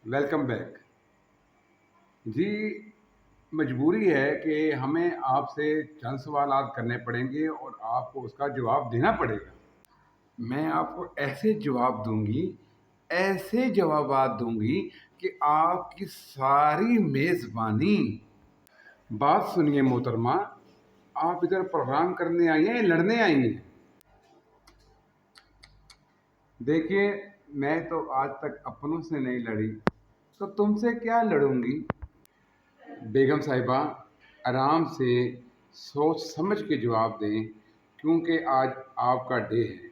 Welcome back جی۔ مجبوری ہے کہ ہمیں آپ سے چند سوالات کرنے پڑیں گے اور آپ کو اس کا جواب دینا پڑے گا۔ میں آپ کو ایسے جواب دوں گی، ایسے جوابات دوں گی کہ آپ کی ساری میزبانی۔ بات سنیے محترمہ، آپ ادھر پروگرام کرنے آئی ہیں یا لڑنے آئی ہیں؟ دیکھیے، میں تو آج تک اپنوں سے نہیں لڑی، تو تم سے کیا لڑوں گی؟ بیگم صاحبہ، آرام سے سوچ سمجھ کے جواب دیں، کیونکہ آج آپ کا ڈے ہے۔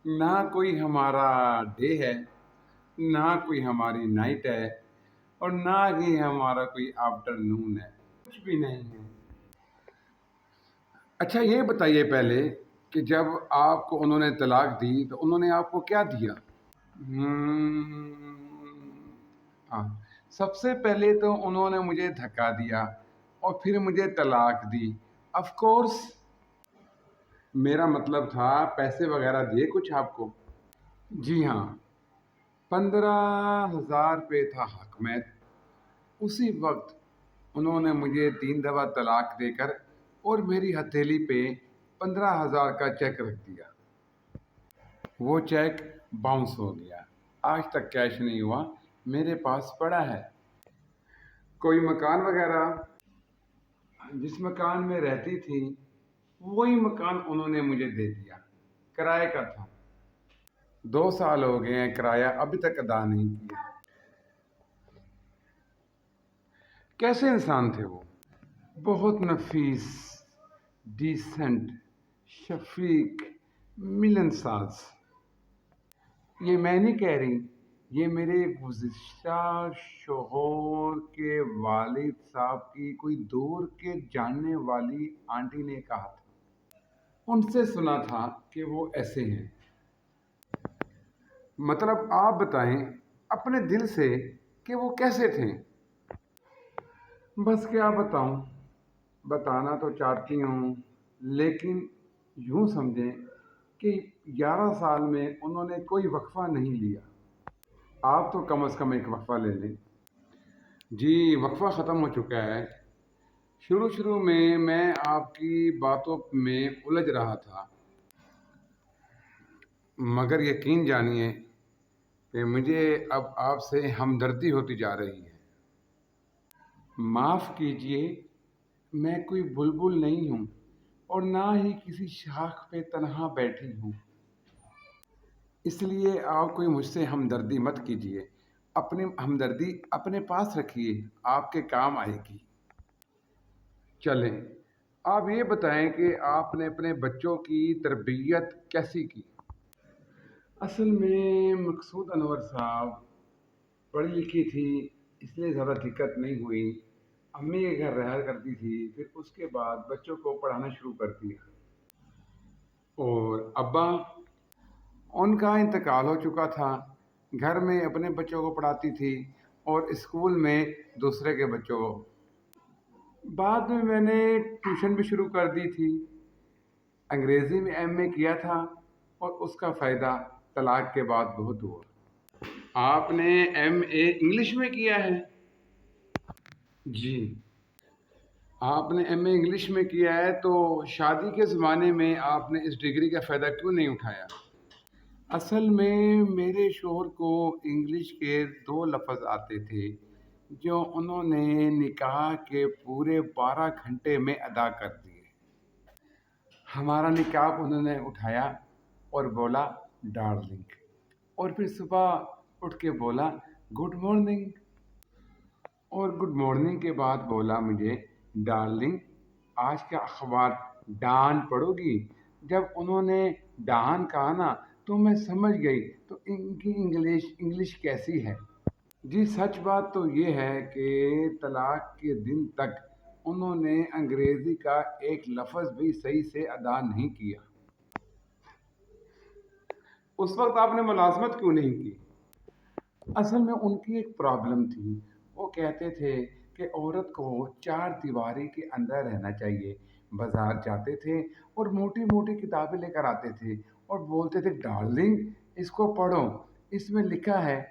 نہ کوئی ہمارا ڈے ہے، نہ کوئی ہماری نائٹ ہے، اور نہ ہی ہمارا کوئی آفٹر نون ہے، کچھ بھی نہیں ہے۔ اچھا یہ بتائیے پہلے کہ جب آپ کو انہوں نے طلاق دی تو انہوں نے آپ کو کیا دیا؟ ہاں، سب سے پہلے تو انہوں نے مجھے دھکا دیا اور پھر مجھے طلاق دی۔ آف کورس، میرا مطلب تھا پیسے وغیرہ دیے کچھ آپ کو؟ جی ہاں، 15,000 روپے تھا حق میں۔ اسی وقت انہوں نے مجھے 3 دفعہ طلاق دے کر اور میری ہتھیلی پہ 15,000 کا چیک رکھ دیا۔ وہ چیک باؤنس ہو گیا، آج تک کیش نہیں ہوا، میرے پاس پڑا ہے۔ کوئی مکان وغیرہ؟ جس مکان میں رہتی تھی وہی مکان انہوں نے مجھے دے دیا، کرائے کا تھا۔ 2 سال ہو گئے ہیں، کرایہ ابھی تک ادا نہیں کیا۔ کیسے انسان تھے وہ؟ بہت نفیس، ڈیسنٹ، شفیق، ملنساز۔ یہ میں نہیں کہہ رہی، یہ میرے گزشتہ شوہر کے والد صاحب کی کوئی دور کے جاننے والی آنٹی نے کہا تھا۔ ان سے سنا تھا کہ وہ ایسے ہیں۔ مطلب آپ بتائیں اپنے دل سے کہ وہ کیسے تھے؟ بس کیا بتاؤں، بتانا تو چاہتی ہوں، لیکن یوں سمجھیں کہ 11 سال میں انہوں نے کوئی وقفہ نہیں لیا۔ آپ تو کم از کم ایک وقفہ لے لیں۔ جی، وقفہ ختم ہو چکا ہے۔ شروع میں آپ کی باتوں میں الجھ رہا تھا، مگر یقین جانیے کہ مجھے اب آپ سے ہمدردی ہوتی جا رہی ہے۔ معاف کیجئے، میں کوئی بلبل نہیں ہوں اور نہ ہی کسی شاخ پہ تنہا بیٹھی ہوں، اس لیے آپ کوئی مجھ سے ہمدردی مت کیجئے۔ اپنی ہمدردی اپنے پاس رکھیے، آپ کے کام آئے گی۔ چلیں، آپ یہ بتائیں کہ آپ نے اپنے بچوں کی تربیت کیسی کی؟ اصل میں مقصود انور صاحب پڑھی لکھی تھی، اس لیے زیادہ دقت نہیں ہوئی۔ امی کے گھر رہا کرتی تھی، پھر اس کے بعد بچوں کو پڑھانا شروع کر دیا۔ اور ابا، ان کا انتقال ہو چکا تھا۔ گھر میں اپنے بچوں کو پڑھاتی تھی اور اسکول میں دوسرے کے بچوں کو۔ بعد میں نے ٹیوشن بھی شروع کر دی تھی۔ انگریزی میں ایم اے کیا تھا اور اس کا فائدہ طلاق کے بعد بہت ہوا۔ آپ نے ایم اے انگلش میں کیا ہے؟ جی، آپ نے ایم اے انگلش میں کیا ہے، تو شادی کے زمانے میں آپ نے اس ڈگری کا فائدہ کیوں نہیں اٹھایا؟ اصل میں میرے شوہر کو انگلش کے 2 لفظ آتے تھے جو انہوں نے نکاح کے پورے 12 گھنٹے میں ادا کر دیے۔ ہمارا نکاح انہوں نے اٹھایا اور بولا ڈارلنگ، اور پھر صبح اٹھ کے بولا گڈ مارننگ، اور گڈ مارننگ کے بعد بولا مجھے ڈارلنگ آج کا اخبار ڈان پڑھو گی؟ جب انہوں نے ڈان کہا نا تو میں سمجھ گئی تو ان کی انگلش کیسی ہے۔ جی، سچ بات تو یہ ہے کہ طلاق کے دن تک انہوں نے انگریزی کا ایک لفظ بھی صحیح سے ادا نہیں کیا۔ اس وقت آپ نے ملازمت کیوں نہیں کی؟ اصل میں ان کی ایک پرابلم تھی، وہ کہتے تھے کہ عورت کو 4 دیواری کے اندر رہنا چاہیے۔ بازار جاتے تھے اور موٹی موٹی کتابیں لے کر آتے تھے اور بولتے تھے ڈارلنگ اس کو پڑھو، اس میں لکھا ہے